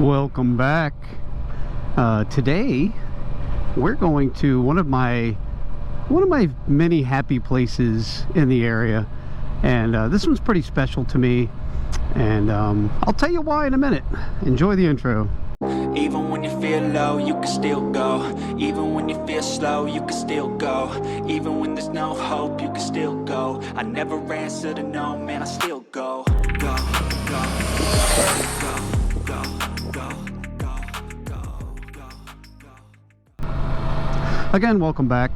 Welcome back. Today we're going to one of my many happy places in the area, and this one's pretty special to me, and I'll tell you why in a minute. Enjoy the intro. Even when you feel low, you can still go. Even when you feel slow, you can still go. Even when there's no hope, you can still go. I never answer to no, man, I still go. Go, go, go, go, go, go, go, go, go. Again, welcome back.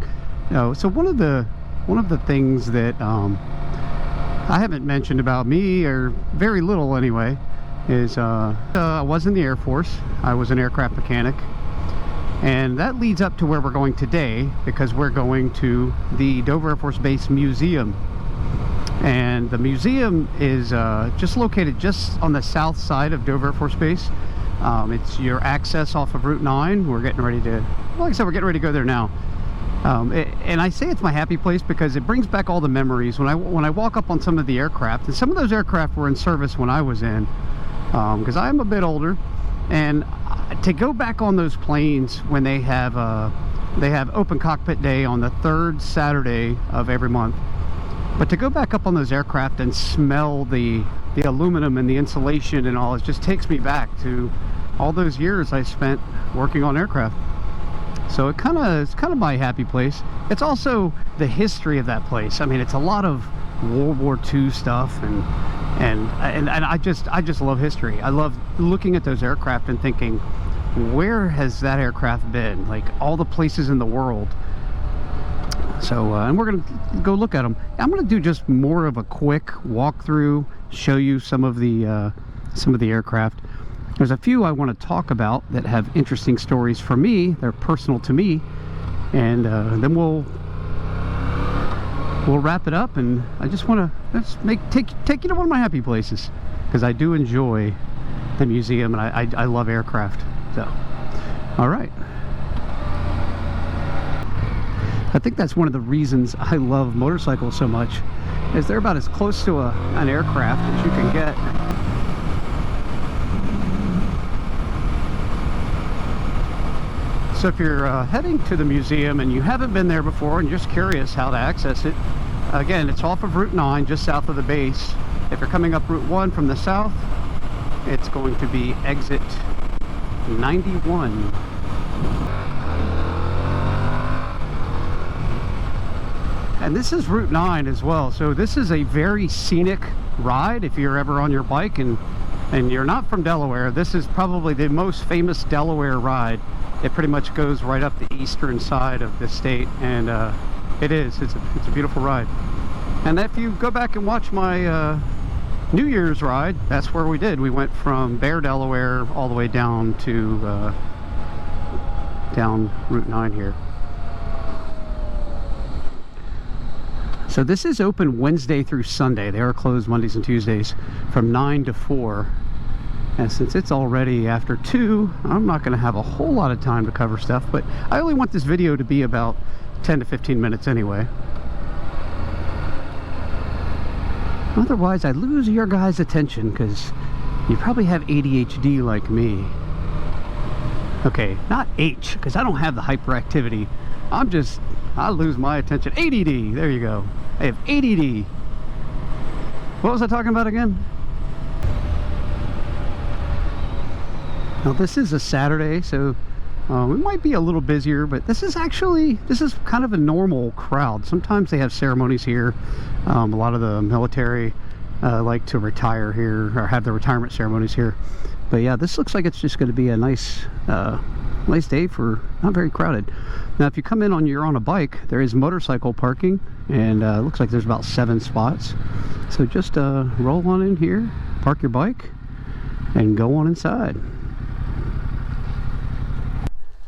So one of the things that I haven't mentioned about me, or very little anyway, is I was in the Air Force. I was an aircraft mechanic, and that leads up to where we're going today, because we're going to the Dover Air Force Base Museum. And the museum is just located just on the south side of Dover Air Force Base. It's your access off of Route 9. We're getting ready to, like I said, we're getting ready to go there now. And I say it's my happy place because it brings back all the memories when I walk up on some of the aircraft, and some of those aircraft were in service when I was in, because I am a bit older, and to go back on those planes when they have open cockpit day on the third Saturday of every month, but to go back up on those aircraft and smell the aluminum and the insulation and all, it just takes me back to all those years I spent working on aircraft. So it's kind of my happy place. It's also the history of that place. I mean, it's a lot of World War II stuff, and I just love history. I love looking at those aircraft and thinking, where has that aircraft been? Like, all the places in the world. So and we're gonna go look at them. I'm gonna do just more of a quick walkthrough, show you some of the aircraft. There's a few I want to talk about that have interesting stories for me. They're personal to me, and then we'll wrap it up. And I just want to take you to one of my happy places, because I do enjoy the museum, and I love aircraft. So, all right. I think that's one of the reasons I love motorcycles so much, is they're about as close to an aircraft as you can get. So if you're heading to the museum and you haven't been there before and you're just curious how to access it, again, it's off of Route 9, just south of the base. If you're coming up Route 1 from the south, it's going to be exit 91. And this is Route 9 as well, so this is a very scenic ride. If you're ever on your bike and you're not from Delaware, this is probably the most famous Delaware ride. It pretty much goes right up the eastern side of the state, and it's a beautiful ride. And if you go back and watch my New Year's ride, that's where we did. We went from Bear, Delaware, all the way down to down Route 9 here. So this is open Wednesday through Sunday. They are closed Mondays and Tuesdays from 9 to 4. And since it's already after 2, I'm not going to have a whole lot of time to cover stuff, but I only want this video to be about 10 to 15 minutes anyway. Otherwise, I lose your guys' attention, because you probably have ADHD like me. Okay, not H, because I don't have the hyperactivity. I lose my attention. ADD, there you go. I have ADD. What was I talking about again? Now this is a Saturday, so we might be a little busier, but this is kind of a normal crowd. Sometimes they have ceremonies here. A lot of the military like to retire here, or have their retirement ceremonies here. But yeah, this looks like it's just going to be a nice day for not very crowded. Now if you come in you're on a bike, there is motorcycle parking, and it looks like there's about 7 spots. So just roll on in here, park your bike, and go on inside.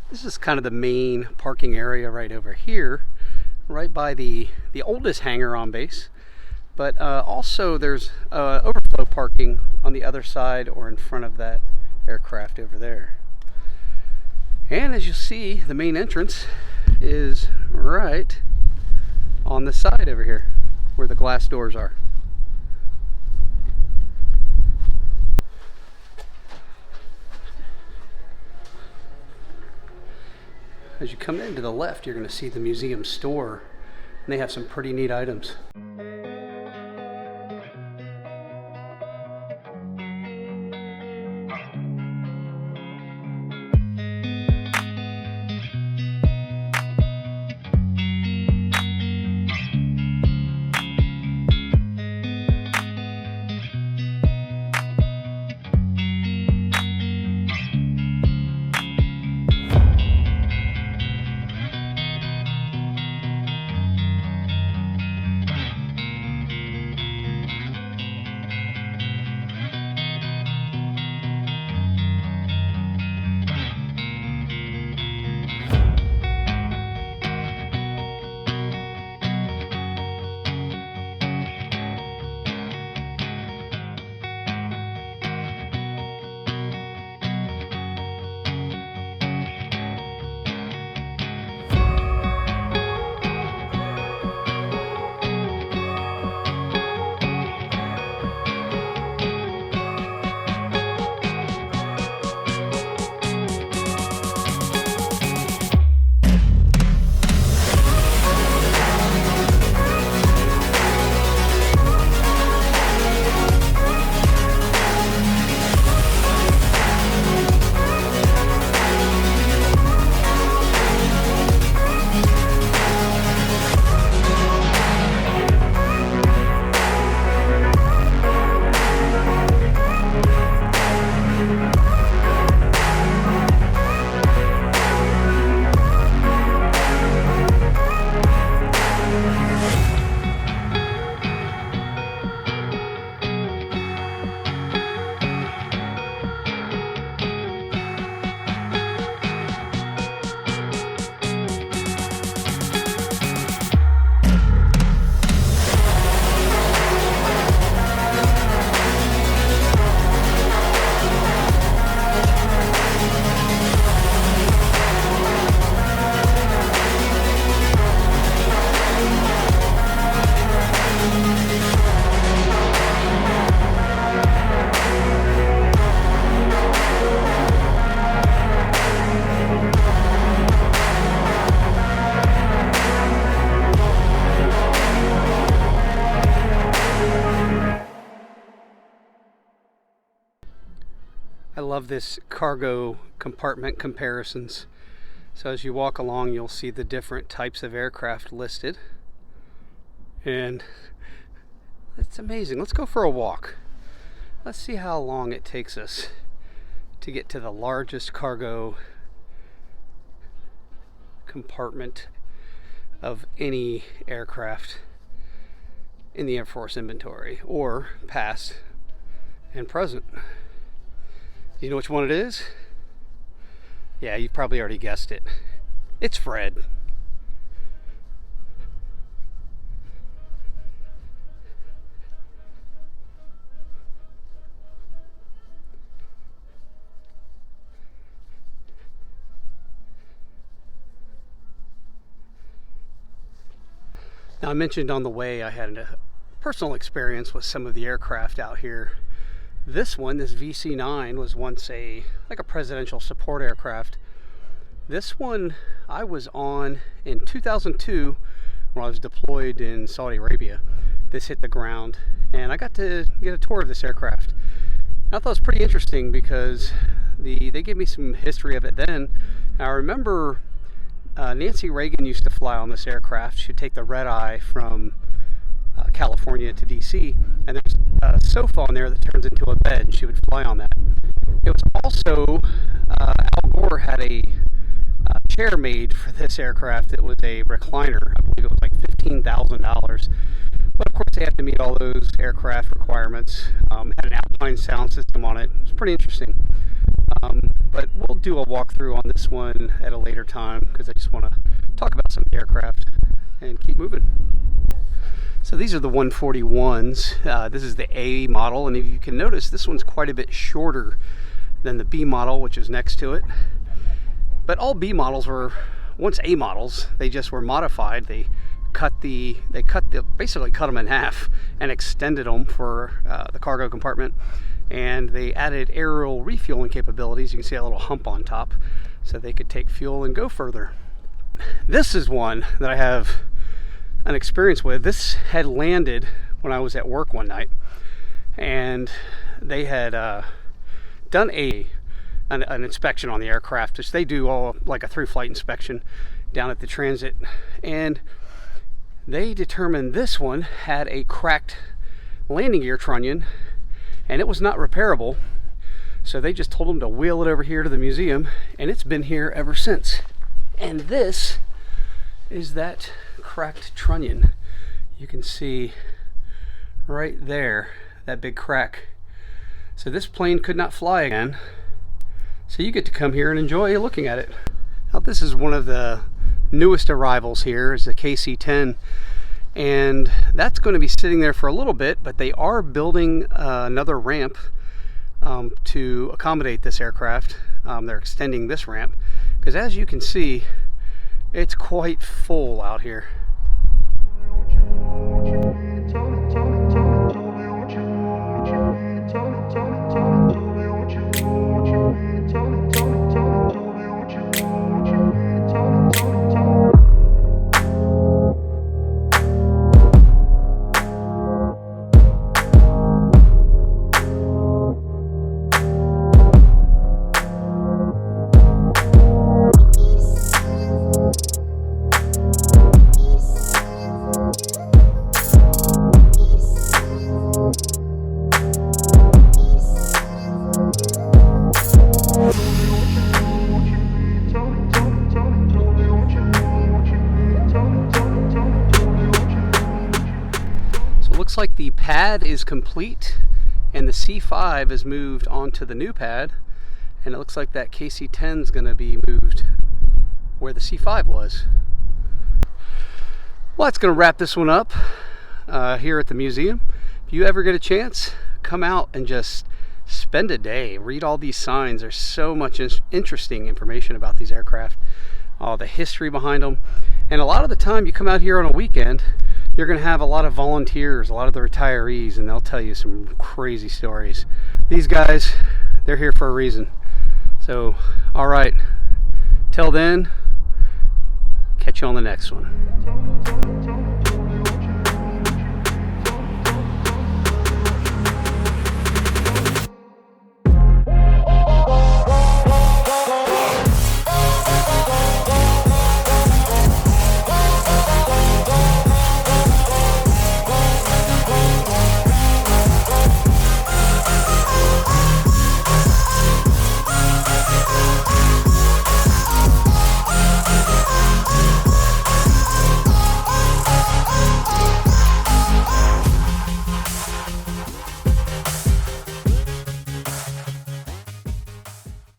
This is kind of the main parking area right over here, right by the oldest hangar on base. But also there's overflow parking on the other side, or in front of that aircraft over there. And as you see, the main entrance is right on the side over here, where the glass doors are. as you come into the left, you're going to see the museum store, and they have some pretty neat items. I love this cargo compartment comparisons. So as you walk along, you'll see the different types of aircraft listed. And it's amazing. Let's go for a walk. Let's see how long it takes us to get to the largest cargo compartment of any aircraft in the Air Force inventory, or past and present. You know which one it is? Yeah, you've probably already guessed it. It's Fred. Now, I mentioned on the way I had a personal experience with some of the aircraft out here. This one, this VC-9, was once like a presidential support aircraft. This one I was on in 2002 when I was deployed in Saudi Arabia. This hit the ground, and I got to get a tour of this aircraft. I thought it was pretty interesting because they gave me some history of it then. I remember Nancy Reagan used to fly on this aircraft. She'd take the red eye from California to DC, and there's a sofa on there that turns into a bed, and she would fly on that. It was also Al Gore had a chair made for this aircraft. It was a recliner. I believe it was like $15,000. But of course they have to meet all those aircraft requirements. Had an Alpine sound system on it. It's pretty interesting. But we'll do a walkthrough on this one at a later time because I just want to talk about some of the aircraft and keep moving. So these are the 141s. This is the A model, and if you can notice, this one's quite a bit shorter than the B model, which is next to it. But all B models were once A models. They just were modified. They basically cut them in half and extended them for the cargo compartment, and they added aerial refueling capabilities. You can see a little hump on top, so they could take fuel and go further. This is one that I have an experience with. This had landed when I was at work one night, and they had done an inspection on the aircraft, which they do all like a through flight inspection down at the transit, and they determined this one had a cracked landing gear trunnion and it was not repairable. So they just told them to wheel it over here to the museum, and it's been here ever since. And this is that cracked trunnion. You can see right there that big crack. So this plane could not fly again. So you get to come here and enjoy looking at it. Now this is one of the newest arrivals here, is the KC-10, and that's going to be sitting there for a little bit, but they are building another ramp to accommodate this aircraft. They're extending this ramp because, as you can see, it's quite full out here. Looks like the pad is complete and the C5 is moved onto the new pad, and it looks like that KC-10 is going to be moved where the C5 was. Well, that's going to wrap this one up here at the museum. If you ever get a chance, come out and just spend a day, read all these signs. There's so much interesting information about these aircraft, all the history behind them, and a lot of the time you come out here on a weekend, you're going to have a lot of volunteers, a lot of the retirees, and they'll tell you some crazy stories. These guys, they're here for a reason. So, all right, till then, catch you on the next one.